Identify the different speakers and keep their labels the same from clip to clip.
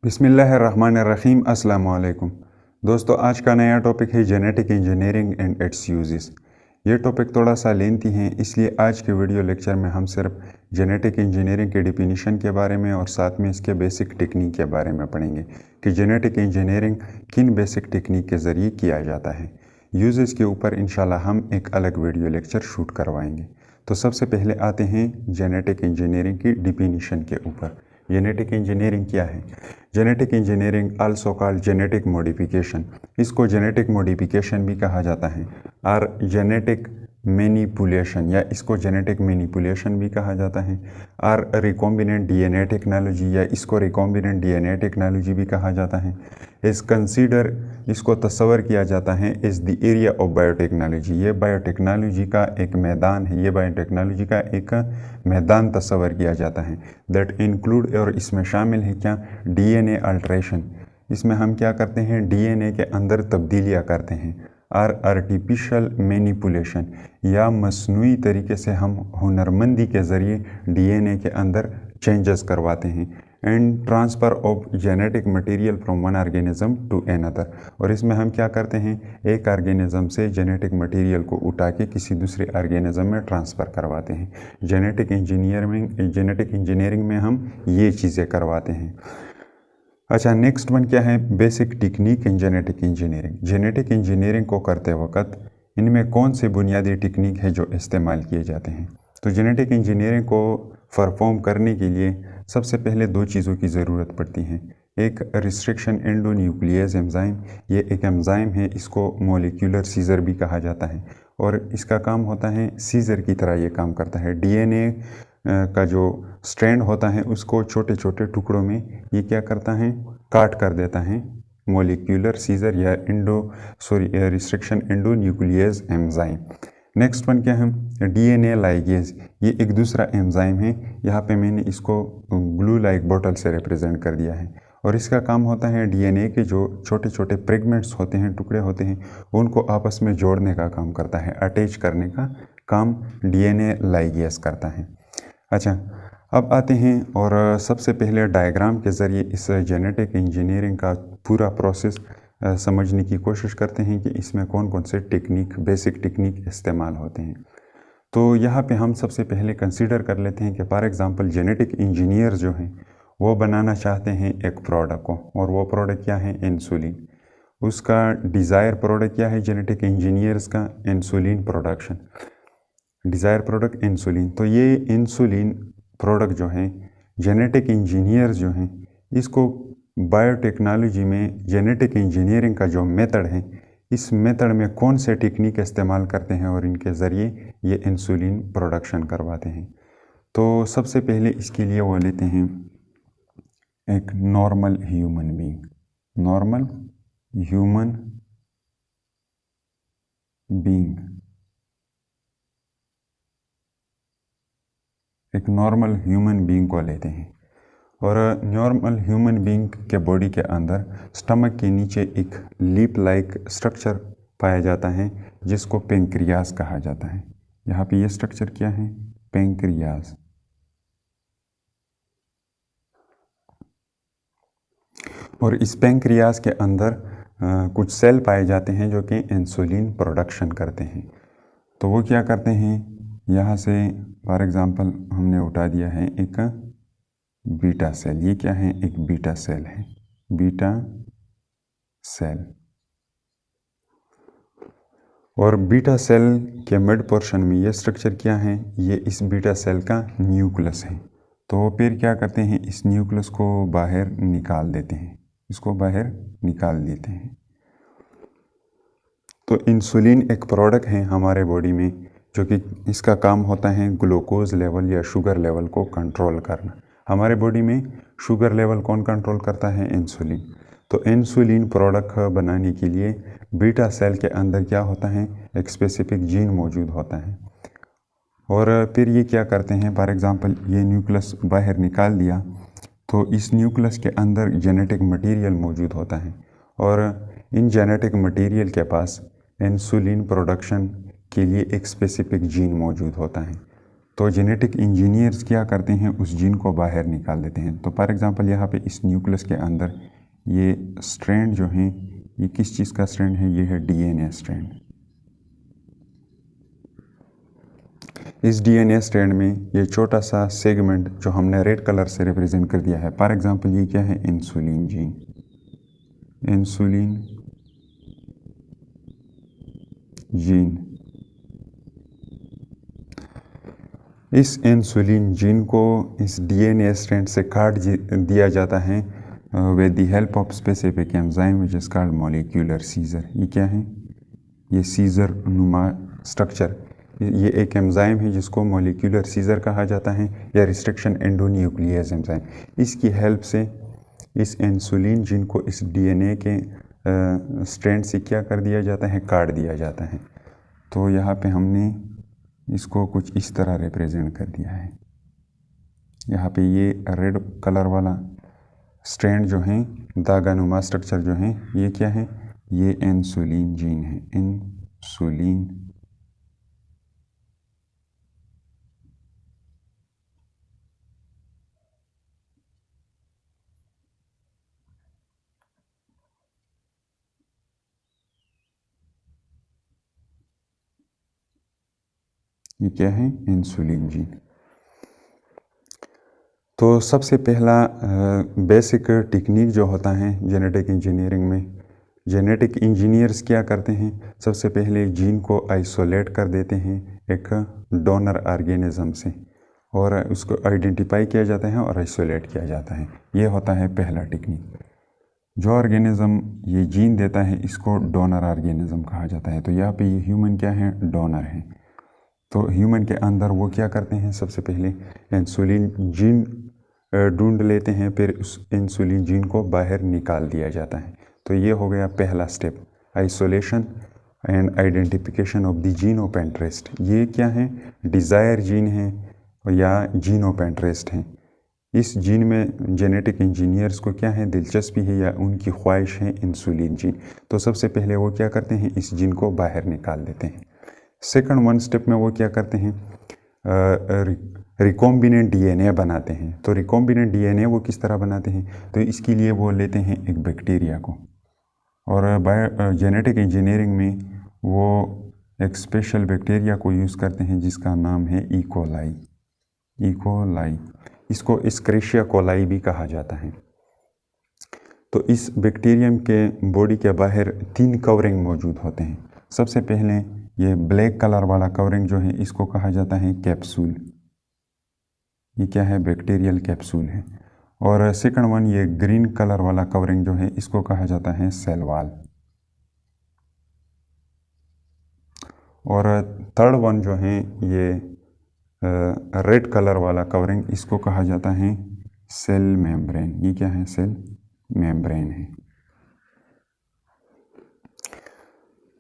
Speaker 1: बिस्मिल्लाहिर्रहमानिर्रहीम। अस्सलाम वालेकुम दोस्तों, आज का नया टॉपिक है genetic engineering and it's uses. ये टॉपिक थोड़ा सा लेंथी है, इसलिए आज के वीडियो लेक्चर में हम सिर्फ जेनेटिक इंजीनियरिंग के डिफिनीशन के बारे में और साथ में इसके बेसिक टेक्निक के बारे में पढ़ेंगे कि जेनेटिक इंजीनियरिंग किन बेसिक टेक्निक के ज़रिए किया जाता है। यूजेस के ऊपर इंशाल्लाह हम एक अलग वीडियो लेक्चर शूट करवाएंगे। तो सबसे पहले आते हैं जेनेटिक इंजीनियरिंग की डिफिनीशन के ऊपर। जेनेटिक इंजीनियरिंग क्या है? Genetic engineering also called genetic modification, इसको जेनेटिक मॉडिफिकेशन भी कहा जाता है और जेनेटिक मैनिपुलेशन या इसको जेनेटिक मैनिपुलेशन भी कहा जाता है और रिकॉम्बिनेंट डीएनए टेक्नोलॉजी या इसको रिकॉम्बिनेंट डीएनए टेक्नोलॉजी भी कहा जाता है। इस कंसीडर इसको तस्वर किया जाता है is the area of biotechnology. ये बायोटेक्नोलॉजी का एक मैदान है, ये बायोटेक्नोलॉजी का एक मैदान तस्वर किया जाता है दैट इंक्लूड, और इसमें शामिल है क्या? DNA alteration. इसमें हम क्या करते हैं? डीएनए के अंदर तब्दीलियाँ करते हैं। और आर्टिफिशियल मैनिपुलेशन या मसनूई तरीके से हम हुनरमंदी के ज़रिए डीएनए के अंदर चेंजेस करवाते हैं। And transfer of genetic material from one organism to another, और इसमें हम क्या करते हैं? एक ऑर्गेनिज्म से जेनेटिक मटेरियल को उठा के किसी दूसरे ऑर्गेनिज्म में ट्रांसफ़र करवाते हैं। जेनेटिक इंजीनियरिंग में हम ये चीज़ें करवाते हैं। अच्छा, नेक्स्ट वन क्या है? Basic technique in genetic engineering. Genetic engineering को करते वक्त इनमें कौन से बुनियादी टेक्निक है जो इस्तेमाल किए जाते हैं? तो जेनेटिक इंजीनियरिंग को परफॉर्म करने के लिए सबसे पहले दो चीज़ों की ज़रूरत पड़ती है। एक रिस्ट्रिक्शन एंडोन्यूक्लियस एंजाइम, ये एक एंजाइम है, इसको मॉलिक्यूलर सीजर भी कहा जाता है और इसका काम होता है सीजर की तरह ये काम करता है। डीएनए का जो स्ट्रैंड होता है उसको छोटे छोटे टुकड़ों में ये क्या करता है? काट कर देता है। मॉलिक्यूलर सीजर या restriction endonuclease enzyme. Next one क्या है? डीएनए लाइगेज, ये एक दूसरा एंजाइम है। यहाँ पे मैंने इसको ग्लू लाइक बॉटल से रिप्रेजेंट कर दिया है और इसका काम होता है डीएनए के जो छोटे छोटे फ्रेगमेंट्स होते हैं, टुकड़े होते हैं, उनको आपस में जोड़ने का काम करता है, अटैच करने का काम डीएनए लाइगेज करता है। अच्छा, अब आते हैं और सबसे पहले डायग्राम के ज़रिए इस जेनेटिक इंजीनियरिंग का पूरा प्रोसेस समझने की कोशिश करते हैं कि इसमें कौन कौन से टेक्निक, बेसिक टेक्निक इस्तेमाल होते हैं। तो यहाँ पे हम सबसे पहले कंसीडर कर लेते हैं कि फॉर एग्ज़ाम्पल जेनेटिक इंजीनियर जो हैं वो बनाना चाहते हैं एक प्रोडक्ट को, और वो प्रोडक्ट क्या है? इंसुलिन। उसका डिज़ायर प्रोडक्ट क्या है जेनेटिक इंजीनियर्स का? Insulin production. Desire product insulin. तो ये इंसुलिन प्रोडक्ट जो हैं जेनेटिक इंजीनियर्स जो हैं इसको बायोटेक्नोलॉजी में जेनेटिक इंजीनियरिंग का जो मेथड है, इस मेथड में कौन से टेक्निक इस्तेमाल करते हैं और इनके ज़रिए ये इंसुलिन प्रोडक्शन करवाते हैं। तो सबसे पहले इसके लिए वो लेते हैं एक normal human being. Normal human being, एक नॉर्मल ह्यूमन बीइंग को लेते हैं और नॉर्मल ह्यूमन बीइंग के बॉडी के अंदर स्टमक के नीचे एक लीप लाइक स्ट्रक्चर पाया जाता है जिसको पेंक्रियास कहा जाता है। यहाँ पे ये स्ट्रक्चर क्या है? पेंक्रियास। और इस पेंक्रियास के अंदर कुछ सेल पाए जाते हैं जो कि इंसुलिन प्रोडक्शन करते हैं। तो वो क्या करते हैं? यहाँ से फॉर एग्ज़ाम्पल हमने उठा दिया है एक बीटा सेल। ये क्या है? एक बीटा सेल है, बीटा सेल। और बीटा सेल के मिड पोर्शन में ये स्ट्रक्चर क्या है? ये इस बीटा सेल का न्यूक्लियस है। तो फिर क्या करते हैं? इस न्यूक्लियस को बाहर निकाल देते हैं, इसको बाहर निकाल देते हैं। तो इंसुलिन एक प्रोडक्ट है हमारे बॉडी में जो कि इसका काम होता है ग्लूकोज लेवल या शुगर लेवल को कंट्रोल करना। हमारे बॉडी में शुगर लेवल कौन कंट्रोल करता है? इंसुलिन। तो इंसुलिन प्रोडक्ट बनाने के लिए बीटा सेल के अंदर क्या होता है? एक स्पेसिफिक जीन मौजूद होता है। और फिर ये क्या करते हैं? फॉर एग्ज़ाम्पल ये न्यूक्लियस बाहर निकाल दिया, तो इस न्यूक्लियस के अंदर जेनेटिक मटेरियल मौजूद होता है और इन जेनेटिक मटेरियल के पास इंसुलिन प्रोडक्शन के लिए एक स्पेसिफिक जीन मौजूद होता है। तो जेनेटिक इंजीनियर्स क्या करते हैं, उस जीन को बाहर निकाल देते हैं। तो फॉर एग्जांपल यहाँ पे इस न्यूक्लियस के अंदर ये स्ट्रैंड जो हैं, ये किस चीज़ का स्ट्रैंड है, ये है डीएनए स्ट्रैंड। इस डीएनए स्ट्रैंड में ये छोटा सा सेगमेंट जो हमने रेड कलर से रिप्रेजेंट कर दिया है, फॉर एग्जांपल ये क्या है, इंसुलिन जीन। इंसुलिन जीन, इस इंसुलिन जीन को इस डीएनए स्ट्रैंड से काट दिया जाता है with the help of specific enzyme which is called molecular scissor. ये क्या है, ये सीजर नुमा स्ट्रक्चर, ये एक एंजाइम है जिसको मॉलिक्यूलर सीजर कहा जाता है या रिस्ट्रिक्शन एंडोन्यूक्लियस एंजाइम। इसकी हेल्प से इस इंसुलिन जीन को इस डीएनए के स्ट्रैंड से क्या कर दिया जाता है, काट दिया जाता है। तो यहाँ पे हमने इसको कुछ इस तरह रिप्रेजेंट कर दिया है। यहाँ पे ये रेड कलर वाला स्ट्रैंड जो है, दागानुमा स्ट्रक्चर जो है, ये क्या है, ये इंसुलिन जीन है। इंसुलिन ये क्या है, इंसुलिन जीन। तो सबसे पहला बेसिक टेक्निक जो होता है जेनेटिक इंजीनियरिंग में, जेनेटिक इंजीनियर्स क्या करते हैं, सबसे पहले जीन को आइसोलेट कर देते हैं एक डोनर ऑर्गेनिज्म से, और उसको आइडेंटिफाई किया जाता है और आइसोलेट किया जाता है। ये होता है पहला टेक्निक। जो ऑर्गेनिज्म ये जीन देता है, इसको डोनर ऑर्गेनिज्म कहा जाता है। तो यहाँ पे ये ह्यूमन क्या है, डोनर है। तो ह्यूमन के अंदर वो क्या करते हैं, सबसे पहले इंसुलिन जीन ढूंढ लेते हैं, फिर उस इंसुलिन जीन को बाहर निकाल दिया जाता है। तो ये हो गया पहला step, isolation and identification of the gene of interest. ये क्या है, डिज़ायर जीन है या जीन ऑफ इंटरेस्ट है। इस जीन में जेनेटिक इंजीनियर्स को क्या है, दिलचस्पी है या उनकी ख्वाहिश है इंसुलिन जीन। तो सबसे पहले वो क्या करते हैं, इस जीन को बाहर निकाल देते हैं। सेकंड वन स्टेप में वो क्या करते हैं, रिकॉम्बिनेंट डीएनए बनाते हैं। तो रिकॉम्बिनेंट डीएनए वो किस तरह बनाते हैं, तो इसके लिए वो लेते हैं एक बैक्टीरिया को, और जेनेटिक इंजीनियरिंग में वो एक स्पेशल बैक्टीरिया को यूज़ करते हैं जिसका नाम है इकोलाई। इकोलाई, इसको एस्क्रेशिया कोलाई भी कहा जाता है। तो इस बैक्टीरियम के बॉडी के बाहर 3 कवरिंग मौजूद होते हैं। सबसे पहले ये ब्लैक कलर वाला कवरिंग जो है, इसको कहा जाता है कैप्सूल। ये क्या है, बैक्टीरियल कैप्सूल है। और सेकंड वन ये ग्रीन कलर वाला कवरिंग जो है, इसको कहा जाता है सेल वॉल। और थर्ड वन जो है ये रेड कलर वाला कवरिंग, इसको कहा जाता है सेल मेम्ब्रेन। ये क्या है, सेल मेम्ब्रेन है।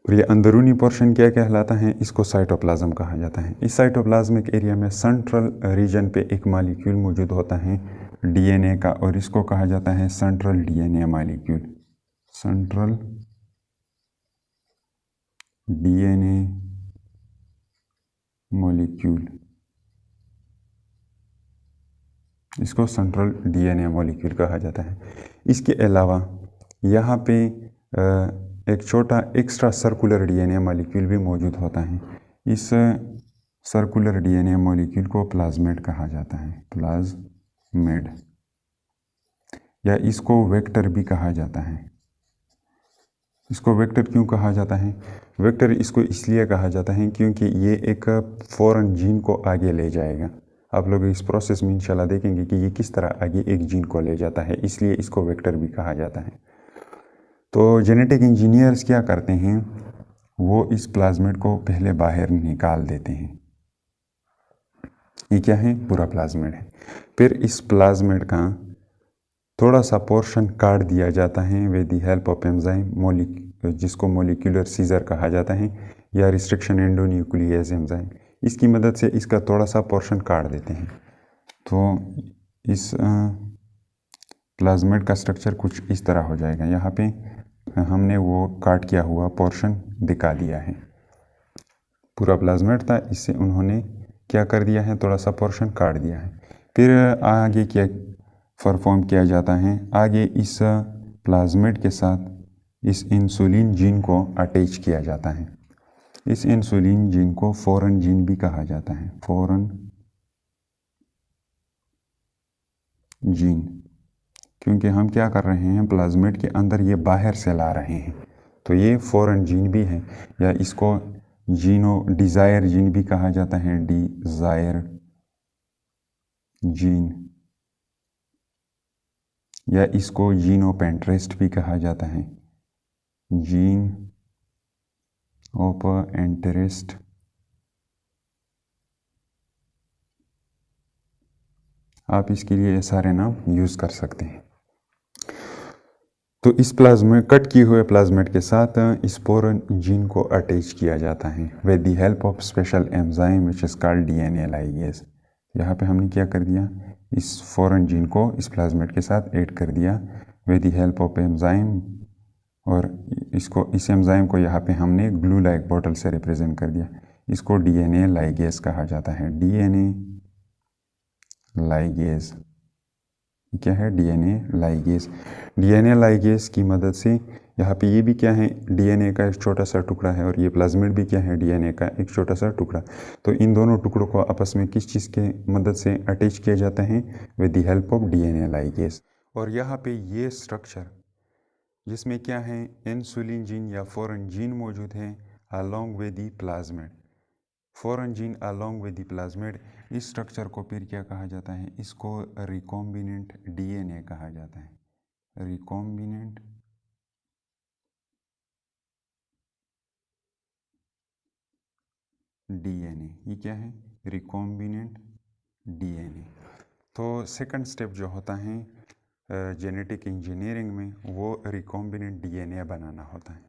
Speaker 1: और ये अंदरूनी पोर्शन क्या कहलाता है, इसको साइटोप्लाज्म कहा जाता है। इस साइटोप्लाज्मिक एरिया में सेंट्रल रीजन पे एक मॉलिक्यूल मौजूद होता है डीएनए का, और इसको कहा जाता है central DNA molecule. Central DNA molecule, इसको सेंट्रल डीएनए मॉलिक्यूल कहा जाता है। इसके अलावा यहाँ पे एक छोटा एक्स्ट्रा सर्कुलर डीएनए मॉलिक्यूल भी मौजूद होता है। इस सर्कुलर डीएनए मॉलिक्यूल को प्लाज्मिड कहा जाता है, प्लाज्मिड, या इसको वेक्टर भी कहा जाता है। इसको वेक्टर क्यों कहा जाता है, वेक्टर इसको इसलिए कहा जाता है क्योंकि ये एक फॉरेन जीन को आगे ले जाएगा। आप लोग इस प्रोसेस में इंशाल्लाह देखेंगे कि ये किस तरह आगे एक जीन को ले जाता है, इसलिए इसको वेक्टर भी कहा जाता है। तो जेनेटिक इंजीनियर्स क्या करते हैं, वो इस प्लाज्मिड को पहले बाहर निकाल देते हैं। ये क्या है, पूरा प्लाज्मिड है। फिर इस प्लाज्मिड का थोड़ा सा पोर्शन काट दिया जाता है with the help of enzyme, जिसको मॉलिक्यूलर सीजर कहा जाता है या रिस्ट्रिक्शन एंडोन्यूक्लियस एंजाइम। इसकी मदद से इसका थोड़ा सा पोर्शन काट देते हैं। तो इस प्लाज्मिड का स्ट्रक्चर कुछ इस तरह हो जाएगा। यहाँ पे हमने वो काट किया हुआ पोर्शन दिखा दिया है। पूरा प्लाज्मिड था, इससे उन्होंने क्या कर दिया है, थोड़ा सा पोर्शन काट दिया है। फिर आगे क्या परफॉर्म किया जाता है, आगे इस प्लाज्मिड के साथ इस इंसुलिन जीन को अटैच किया जाता है। इस इंसुलिन जीन को फॉरेन जीन भी कहा जाता है, फॉरेन जीन, क्योंकि हम क्या कर रहे हैं, प्लाज्मिड के अंदर ये बाहर से ला रहे हैं, तो ये फॉरेन जीन भी है, या इसको डिज़ायर जीन भी कहा जाता है, डिज़ायर जीन, या इसको जीनोप इंटरेस्ट भी कहा जाता है, जीन ऑफ इंटरेस्ट। आप इसके लिए ये सारे नाम यूज़ कर सकते हैं। तो इस प्लाज्मिड कट किए हुए प्लाज्मिड के साथ इस फॉरेन जीन को अटैच किया जाता है with the help of special enzyme which is called DNA ligase. यहाँ पे हमने क्या कर दिया, इस फॉरेन जीन को इस प्लाज्मिड के साथ ऐड कर दिया with the help of enzyme, और इस एंजाइम को यहाँ पे हमने ग्लू लाइक बॉटल से रिप्रेजेंट कर दिया। इसको डीएनए लाइगेज कहा जाता है, डीएनए लाइगेज। क्या है, डीएनए लाइगेज। डीएनए लाइगेज की मदद से यहाँ पे ये भी क्या है, डीएनए का एक छोटा सा टुकड़ा है, और ये प्लाज्मिड भी क्या है, डीएनए का एक छोटा सा टुकड़ा। तो इन दोनों टुकड़ों को आपस में किस चीज़ के मदद से अटैच किया जाता है, with the help of DNA ligase. और यहाँ पे ये स्ट्रक्चर जिसमें क्या है, इंसुलिन जीन या फॉरेन जीन मौजूद है along with the plasmid, foreign gene along with the plasmid. इस स्ट्रक्चर को फिर क्या कहा जाता है, इसको रिकॉम्बिनेंट डीएनए कहा जाता है, रिकॉम्बिनेंट डीएनए। ये क्या है, रिकॉम्बिनेंट डीएनए। तो सेकंड स्टेप जो होता है जेनेटिक इंजीनियरिंग में, वो रिकॉम्बिनेंट डीएनए बनाना होता है।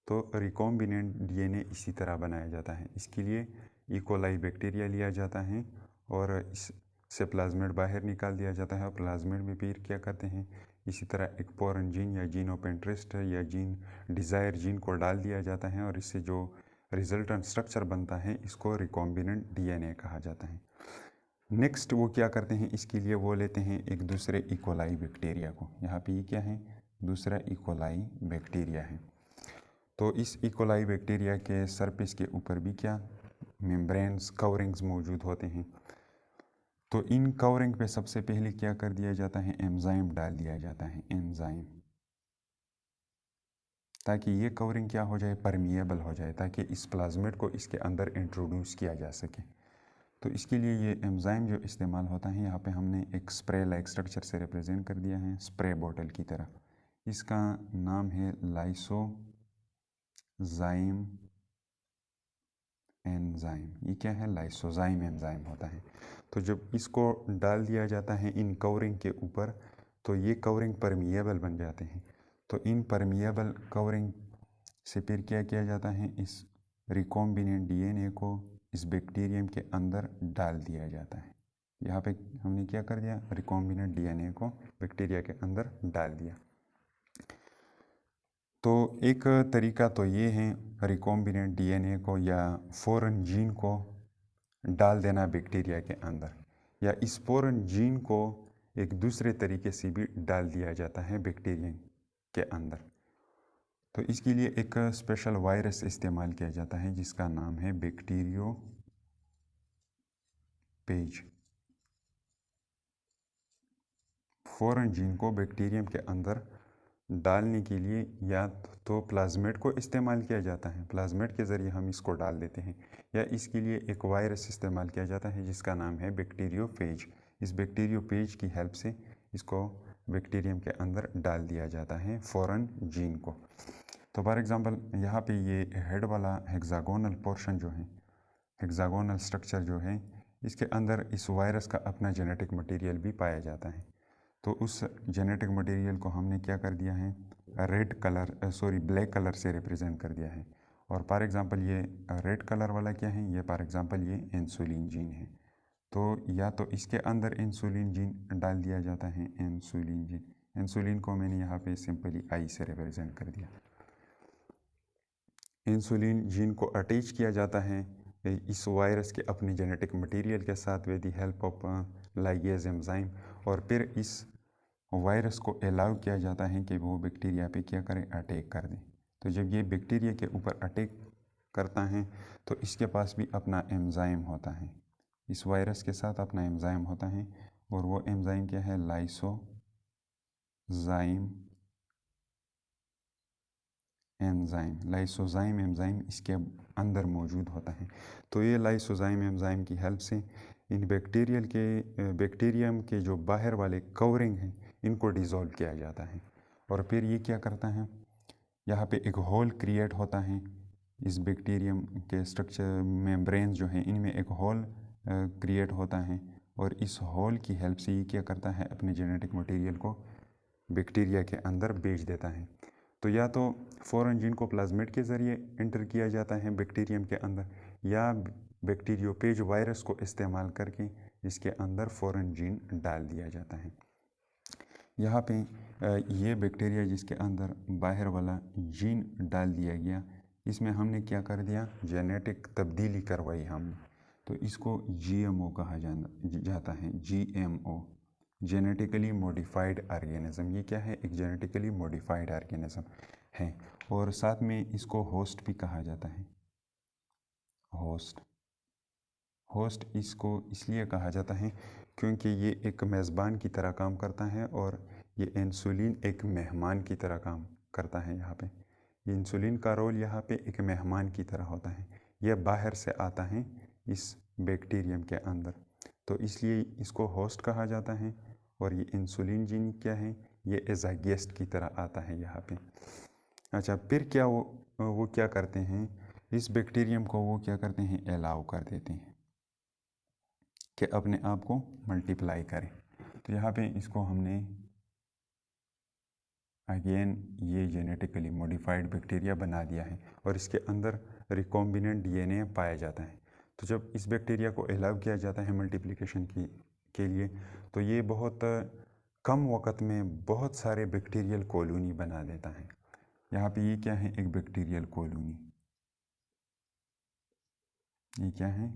Speaker 1: तो रिकॉम्बिनेंट डीएनए इसी तरह बनाया जाता है। इसके लिए इकोलाई बैक्टीरिया लिया जाता है और इससे प्लाज्मिड बाहर निकाल दिया जाता है, और प्लाज्मिड में फिर क्या करते हैं, इसी तरह एक फॉरेन जीन या जीन ऑफ इंटरेस्ट या जीन डिज़ायर जीन को डाल दिया जाता है, और इससे जो रिजल्टेंट स्ट्रक्चर बनता है इसको रिकॉम्बिनेंट डीएनए कहा जाता है। नेक्स्ट वो क्या करते हैं, इसके लिए वो लेते हैं एक दूसरे इकोलाई बैक्टीरिया को। यहाँ पे ये क्या है, दूसरा इकोलाई बैक्टीरिया है। तो इस इकोलाई बैक्टीरिया के सरफेस के ऊपर भी क्या मेम्ब्रेन्स कवरिंग्स मौजूद होते हैं। तो इन कवरिंग पे सबसे पहले क्या कर दिया जाता है, एंजाइम डाल दिया जाता है, एंजाइम, ताकि ये कवरिंग क्या हो जाए, परमिएबल हो जाए, ताकि इस प्लाज्मिड को इसके अंदर इंट्रोड्यूस किया जा सके। तो इसके लिए ये एंजाइम जो इस्तेमाल होता है, यहाँ पे हमने एक स्प्रे लाइक स्ट्रक्चर से रिप्रेजेंट कर दिया है, स्प्रे बॉटल की तरह। इसका नाम है लाइसोजाइम एंजाइम। ये क्या है, लाइसोजाइम एंजाइम होता है। तो जब इसको डाल दिया जाता है इन कवरिंग के ऊपर, तो ये कवरिंग परमिएबल बन जाते हैं। तो इन परमिएबल कवरिंग से फिर क्या किया जाता है, इस रिकॉम्बिनेंट डीएनए को इस बैक्टीरियम के अंदर डाल दिया जाता है। यहाँ पे हमने क्या कर दिया, रिकॉम्बिनेंट डीएनए को बैक्टीरिया के अंदर डाल दिया। तो एक तरीका तो ये है रिकॉम्बिनेंट डीएनए को या फॉरेन जीन को डाल देना बैक्टीरिया के अंदर, या इस फॉरेन जीन को एक दूसरे तरीके से भी डाल दिया जाता है बैक्टीरिया के अंदर। तो इसके लिए एक स्पेशल वायरस इस्तेमाल किया जाता है जिसका नाम है बैक्टीरियोफेज। फॉरेन जीन को बैक्टीरियम के अंदर डालने के लिए या तो प्लाज्मिड को इस्तेमाल किया जाता है, प्लाज्मिड के ज़रिए हम इसको डाल देते हैं, या इसके लिए एक वायरस इस्तेमाल किया जाता है जिसका नाम है बैक्टीरियोफेज। इस बैक्टीरियोफेज की हेल्प से इसको बैक्टीरियम के अंदर डाल दिया जाता है फॉरेन जीन को। तो फॉर एग्ज़ाम्पल यहाँ पे ये हेड वाला हेक्सागोनल पोर्शन जो है, हेक्सागोनल स्ट्रक्चर जो है, इसके अंदर इस वायरस का अपना जेनेटिक मटेरियल भी पाया जाता है। तो उस जेनेटिक मटेरियल को हमने क्या कर दिया है, ब्लैक कलर से रिप्रेजेंट कर दिया है। और फॉर एग्ज़ाम्पल ये रेड कलर वाला क्या है, ये फॉर एग्ज़ाम्पल ये इंसुलिन जीन है। तो या तो इसके अंदर इंसुलिन जीन डाल दिया जाता है, इंसुलिन जीन, इंसुलिन को मैंने यहाँ पे सिंपली आई से रिप्रेजेंट कर दिया। इंसुलिन जीन को अटैच किया जाता है इस वायरस के अपने जेनेटिक मटेरियल के साथ with the help of ligase enzyme, और फिर इस वायरस को अलाउ किया जाता है कि वो बैक्टीरिया पे क्या करे, अटैक कर दे। तो जब ये बैक्टीरिया के ऊपर अटैक करता है तो इसके पास भी अपना एंजाइम होता है, इस वायरस के साथ अपना एंजाइम होता है, और वो एंजाइम क्या है, लाइसोजाइम एंजाइम इसके अंदर मौजूद होता है। तो ये लाइसोजाइम एंजाइम की हेल्प से इन बैक्टीरियम के जो बाहर वाले कवरिंग हैं इनको डिज़ोल्व किया जाता है, और फिर ये क्या करता है, यहाँ पे एक होल क्रिएट होता है। इस बैक्टीरियम के स्ट्रक्चर मेम्ब्रेन्स जो हैं इनमें एक होल क्रिएट होता है, और इस होल की हेल्प से ये क्या करता है, अपने जेनेटिक मटेरियल को बैक्टीरिया के अंदर भेज देता है। तो या तो फॉरेन जीन को प्लाज्मिड के ज़रिए इंटर किया जाता है बैक्टीरियम के अंदर, या बैक्टीरियोपेज वायरस को इस्तेमाल करके इसके अंदर फॉरेन जीन डाल दिया जाता है। यहाँ पे ये बैक्टीरिया जिसके अंदर बाहर वाला जीन डाल दिया गया, इसमें हमने क्या कर दिया, जेनेटिक तब्दीली करवाई हमने, तो इसको GMO कहा जाता है, GMO, जेनेटिकली मॉडिफाइड ऑर्गेनिज्म। ये क्या है, एक जेनेटिकली मॉडिफाइड ऑर्गेनिज्म है, और साथ में इसको होस्ट भी कहा जाता है। होस्ट इसको इसलिए कहा जाता है क्योंकि ये एक मेज़बान की तरह काम करता है, और ये इंसुलिन एक मेहमान की तरह काम करता है। यहाँ पे इंसुलिन का रोल यहाँ पे एक मेहमान की तरह होता है, यह बाहर से आता है इस बैक्टीरियम के अंदर, तो इसलिए इसको होस्ट कहा जाता है। और ये इंसुलिन जीन क्या है, ये एज अ गेस्ट की तरह आता है यहाँ पे। अच्छा, फिर क्या वो क्या करते हैं, इस बैक्टीरियम को वो क्या करते हैं, अलाउ कर देते हैं कि अपने आप को मल्टीप्लाई करें। तो यहाँ पे इसको हमने अगेन ये जेनेटिकली मॉडिफाइड बैक्टीरिया बना दिया है, और इसके अंदर रिकॉम्बिनेंट DNA पाया जाता है। तो जब इस बैक्टीरिया को अलाउ किया जाता है मल्टीप्लिकेशन के लिए, तो ये बहुत कम वक्त में बहुत सारे बैक्टीरियल कॉलोनी बना देता है। यहाँ पे ये क्या है, एक बैक्टीरियल कॉलोनी, ये क्या है,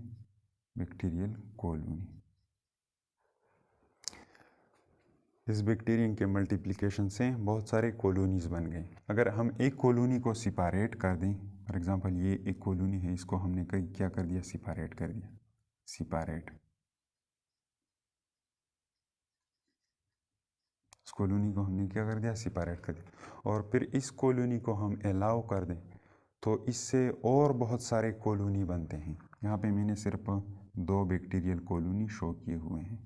Speaker 1: बैक्टीरियल कॉलोनी। इस बैक्टीरियम के मल्टीप्लिकेशन से बहुत सारे कॉलोनीज़ बन गए। अगर हम एक कॉलोनी को सिपारेट कर दें, फॉर एग्जांपल ये एक कॉलोनी है, इसको हमने क्या कर दिया, सिपारेट कर दिया, सिपारेट, इस कॉलोनी को हमने क्या कर दिया, सिपारेट कर दिया, और फिर इस कॉलोनी को हम अलाउ कर दें तो इससे और बहुत सारे कॉलोनी बनते हैं। यहाँ पे मैंने सिर्फ 2 बैक्टीरियल कॉलोनी शो किए हुए हैं।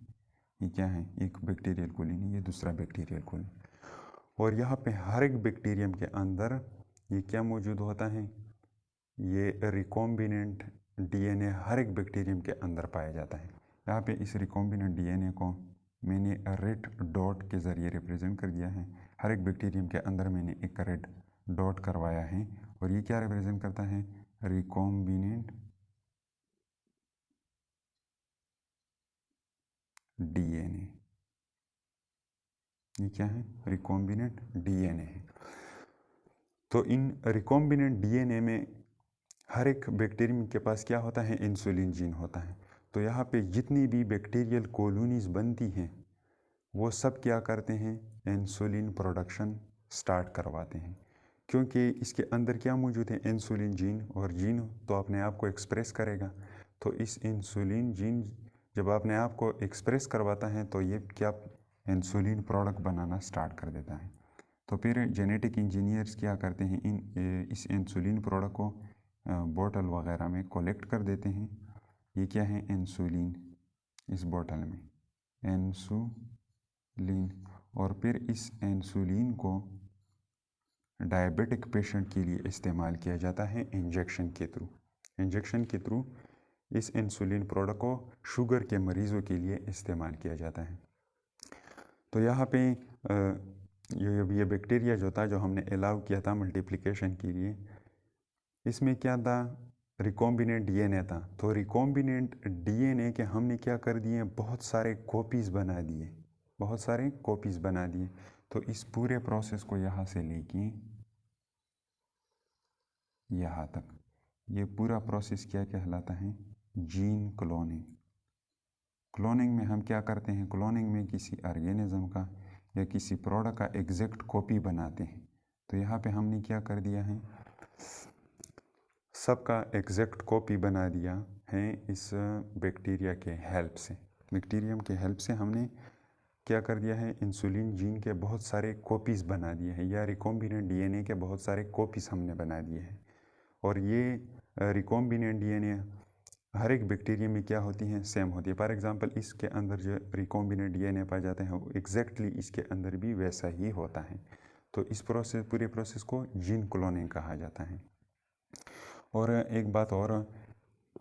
Speaker 1: ये क्या है, एक बैक्टीरियल कॉलोनी, ये दूसरा बैक्टीरियल कॉलोनी, और यहाँ पे हर एक बैक्टीरियम के अंदर ये क्या मौजूद होता है, ये रिकॉम्बिनेंट DNA हर एक बैक्टीरियम के अंदर पाया जाता है। यहाँ पे इस रिकॉम्बिनेंट DNA को मैंने रेड डॉट के ज़रिए रिप्रेजेंट कर दिया है। हर एक बैक्टीरियम के अंदर मैंने एक रेड डॉट करवाया है, और ये क्या रिप्रेजेंट करता है, रिकॉम्बिनेंट DNA। ये क्या है, रिकॉम्बिनेंट DNA है। तो इन रिकॉम्बिनेंट DNA में हर एक बैक्टीरियम के पास क्या होता है, इंसुलिन जीन होता है। तो यहाँ पे जितनी भी बैक्टीरियल कॉलोनीज बनती हैं वो सब क्या करते हैं, इंसुलिन प्रोडक्शन स्टार्ट करवाते हैं, क्योंकि इसके अंदर क्या मौजूद है, इंसुलिन जीन, और जीन तो अपने आप को एक्सप्रेस करेगा। तो इस इंसुलिन जीन जब अपने आप को एक्सप्रेस करवाता है तो ये क्या, इंसुलिन प्रोडक्ट बनाना स्टार्ट कर देता है। तो फिर जेनेटिक इंजीनियर्स क्या करते हैं, इस इंसुलिन प्रोडक्ट को बोतल वगैरह में कलेक्ट कर देते हैं। ये क्या है, इंसुलिन, इस बोतल में इंसुलिन, और फिर इस इंसुलिन को डायबिटिक पेशेंट के लिए इस्तेमाल किया जाता है इंजेक्शन के थ्रू इस इंसुलिन प्रोडक्ट को शुगर के मरीज़ों के लिए इस्तेमाल किया जाता है। तो यहाँ पे ये बैक्टीरिया जो था, जो हमने अलाउ किया था मल्टीप्लिकेशन के लिए, इसमें क्या था, रिकॉम्बिनेंट DNA था। तो रिकॉम्बिनेंट DNA के हमने क्या कर दिए, बहुत सारे कॉपीज़ बना दिए। तो इस पूरे प्रोसेस को यहाँ से लेके यहाँ तक, ये पूरा प्रोसेस क्या कहलाता है? Gene cloning. क्लोनिंग में हम क्या करते हैं? क्लोनिंग में किसी ऑर्गेनिज्म का या किसी प्रोडक्ट का एग्जैक्ट कॉपी बनाते हैं। तो यहाँ पे हमने क्या कर दिया है? सबका एग्जैक्ट कॉपी बना दिया है इस बैक्टीरिया के हेल्प से। बैक्टीरियम के हेल्प से हमने क्या कर दिया है? इंसुलिन जीन के बहुत सारे कॉपीज़ बना दिए हैं, या रिकॉम्बिनेंट डीएनए के बहुत सारे कॉपीज़ हमने बना दिए हैं। और ये रिकॉम्बिनेंट डीएनए हर एक बैक्टीरिया में क्या होती हैं? सेम होती है। फॉर एग्जांपल इसके अंदर जो रिकॉम्बिनेंट डीएनए पाए जाते हैं वो एग्जैक्टली इसके अंदर भी वैसा ही होता है। तो इस पूरे प्रोसेस को जीन क्लोनिंग कहा जाता है। और एक बात और,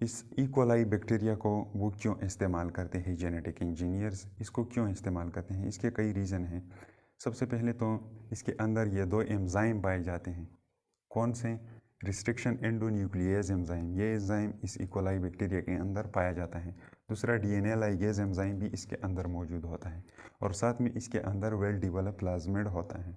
Speaker 1: इस इकोलाई बैक्टीरिया को वो क्यों इस्तेमाल करते हैं जेनेटिक इंजीनियर्स? इसको क्यों इस्तेमाल करते हैं? इसके कई रीज़न हैं। सबसे पहले तो इसके अंदर ये 2 एंजाइम पाए जाते हैं। कौन से? Restriction endonuclease enzyme. ये एंजाइम इस इकोलाई बैक्टीरिया के अंदर पाया जाता है। दूसरा डीएनए लाइगेज एंजाइम भी इसके अंदर मौजूद होता है। और साथ में इसके अंदर वेल डेवलप प्लाज्मिड होता है।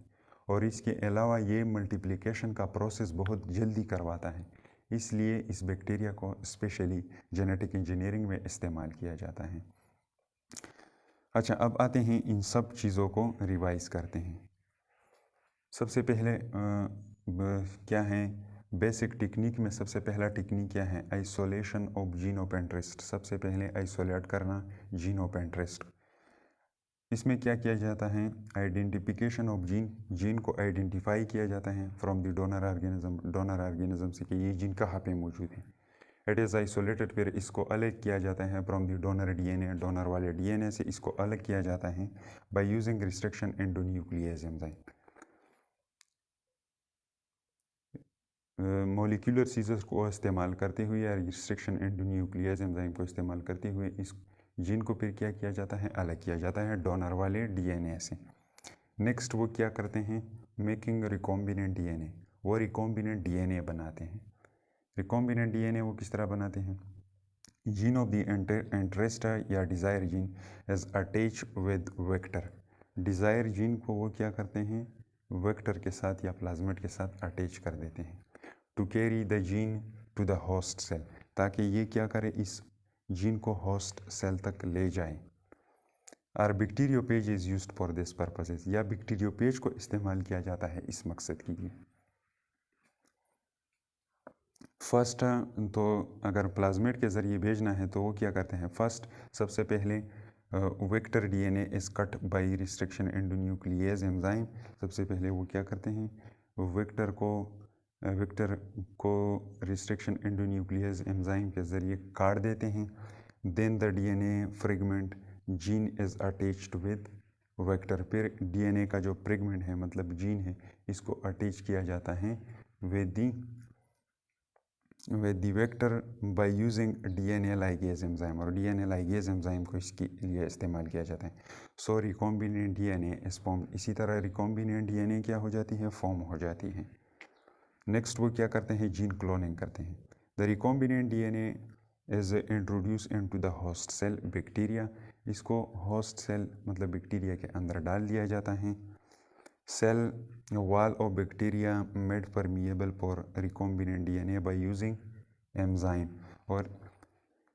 Speaker 1: और इसके अलावा ये मल्टीप्लिकेशन का प्रोसेस बहुत जल्दी करवाता है। इसलिए इस बैक्टीरिया को स्पेशली जेनेटिक इंजीनियरिंग में इस्तेमाल किया जाता है। अच्छा, अब आते हैं इन सब चीज़ों को रिवाइज करते हैं। सबसे पहले क्या है बेसिक टेक्निक में? सबसे पहला टेक्निक क्या है? Isolation of gene of interest. सबसे पहले आइसोलेट करना जीन ऑफ इंटरेस्ट। इसमें क्या किया जाता है? Identification of gene. जीन को आइडेंटिफाई किया जाता है फ्रॉम द डोनर ऑर्गेनिज्म से कि ये जीन कहाँ पे मौजूद है। It is isolated. फिर इसको अलग किया जाता है from the donor DNA. Donor वाले डीएनए से इसको अलग किया जाता है by using restriction endonuclease enzyme. Molecular scissors को इस्तेमाल करते हुए या रिस्ट्रिक्शन एंडोन्यूक्लियेज एंजाइम को इस्तेमाल करते हुए इस जीन को फिर क्या किया जाता है? अलग किया जाता है डोनर वाले डीएनए से। नेक्स्ट वो क्या करते हैं? Making recombinant DNA. वो रिकॉम्बिनेंट डीएनए बनाते हैं। रिकॉम्बिनेंट डीएनए वो किस तरह बनाते हैं? जीन ऑफ द इंटरेस्ट या desire gene is attach with vector. Desire gene को वो क्या करते हैं? वेक्टर के साथ या प्लाज्मिड के साथ अटैच कर देते हैं to carry the gene to the host cell, ताकि ये क्या करे? इस जीन को होस्ट सेल तक ले जाए। Or bacteriophage is used for this purposes. या बैक्टीरियोपेज को इस्तेमाल किया जाता है इस मकसद के लिए। फर्स्ट तो अगर प्लाज्मिड के ज़रिए भेजना है तो वो क्या करते हैं? फर्स्ट सबसे पहले vector DNA is cut by restriction endonuclease enzyme. सबसे पहले वो क्या करते हैं? वेक्टर को रिस्ट्रिक्शन एंडोन्यूक्लियेज एंजाइम के ज़रिए काट देते हैं। Then the DNA fragment gene is attached with vector. फिर डीएनए का जो फ्रेगमेंट है मतलब जीन है, इसको अटैच किया जाता है with the vector by using DNA ligase enzyme. और डीएनए लाइगेज एंजाइम को इसके लिए इस्तेमाल किया जाता है। सो रिकॉम्बिनेंट डीएनए इज फॉर्म। इसी तरह रिकॉम्बिनेंट डीएनए क्या हो जाती है? फॉर्म हो जाती है। नेक्स्ट वो क्या करते हैं? जीन क्लोनिंग करते हैं। The recombinant DNA is introduce into the host cell bacteria. इसको होस्ट सेल मतलब बैक्टीरिया के अंदर डाल दिया जाता है। Cell wall of bacteria made permeable for recombinant DNA by using enzyme. और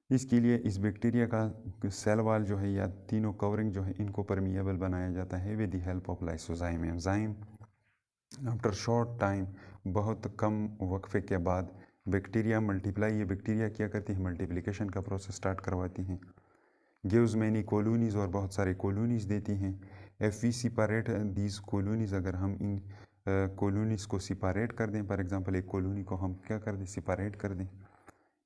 Speaker 1: इसके लिए इस बैक्टीरिया का सेल वॉल जो है या तीनों कवरिंग जो है इनको परमिएबल बनाया जाता है with the help of lysozyme enzyme. After short time, बहुत कम वक्फे के बाद बैक्टीरिया मल्टीप्लाई। ये बैक्टीरिया क्या करती है? मल्टीप्लिकेशन का प्रोसेस स्टार्ट करवाती हैं। गिव्स मैनी कॉलोनीज़, और बहुत सारे कॉलोनीज़ देती हैं। If we separate these colonies. अगर हम इन कॉलोनीज़ को सिपारेट कर दें, फॉर एग्जांपल एक कॉलोनी को हम क्या कर दें? सिपारेट कर दें।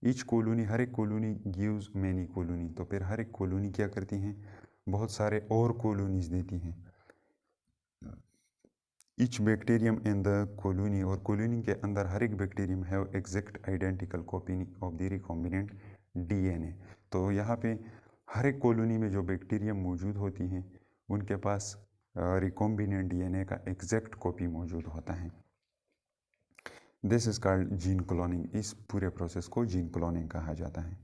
Speaker 1: ईच कॉलोनी, हर एक कॉलोनी गिव्स मैनी कॉलोनी। तो फिर हर एक कॉलोनी क्या करती हैं? बहुत सारे और कॉलोनीज़ देती हैं। Each bacterium in the colony, और कॉलोनी के अंदर हर एक bacterium have exact identical copy of the recombinant DNA. तो यहाँ पे हर एक कॉलोनी में जो बैक्टीरियम मौजूद होती हैं उनके पास रिकॉम्बिनेंट डीएनए का एग्जैक्ट कॉपी मौजूद होता है। This is called gene cloning. इस पूरे प्रोसेस को जीन क्लोनिंग कहा जाता है।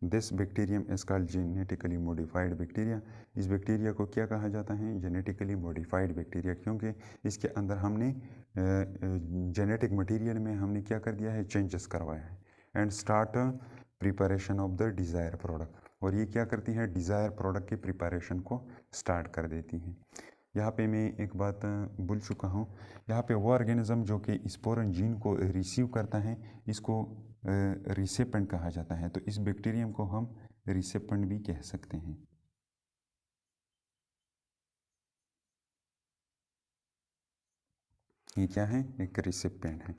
Speaker 1: This bacterium is called genetically modified bacteria. इस बैक्टीरिया को क्या कहा जाता है? जेनेटिकली मॉडिफाइड बैक्टीरिया, क्योंकि इसके अंदर हमने जेनेटिक मटेरियल में हमने क्या कर दिया है? चेंजेस करवाया है। And start preparation of the desire product. और ये क्या करती है, डिज़ायर प्रोडक्ट की प्रिपरेशन को स्टार्ट कर देती हैं। यहाँ पे मैं एक बात भूल चुका हूँ, यहाँ पे वो ऑर्गेनिज्म जो कि स्पोरन जीन को रिसीव करता है इसको रिसेपेंट कहा जाता है। तो इस बैक्टीरियम को हम रिसेपेंट भी कह सकते हैं। ये क्या है, एक रिसेपेंट है।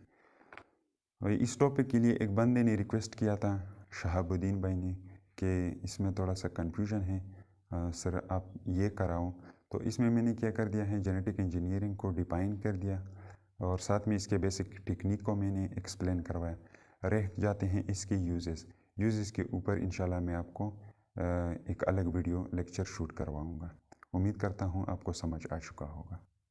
Speaker 1: और इस टॉपिक के लिए एक बंदे ने रिक्वेस्ट किया था, शहाबुद्दीन भाई ने, कि इसमें थोड़ा सा कन्फ्यूजन है सर आप ये कराओ। तो इसमें मैंने क्या कर दिया है, जेनेटिक इंजीनियरिंग को डिफाइन कर दिया और साथ में इसके बेसिक टेक्निक को मैंने एक्सप्लेन करवाया। रह जाते हैं इसके यूजेस के ऊपर इंशाल्लाह मैं आपको एक अलग वीडियो लेक्चर शूट करवाऊँगा। उम्मीद करता हूँ आपको समझ आ चुका होगा।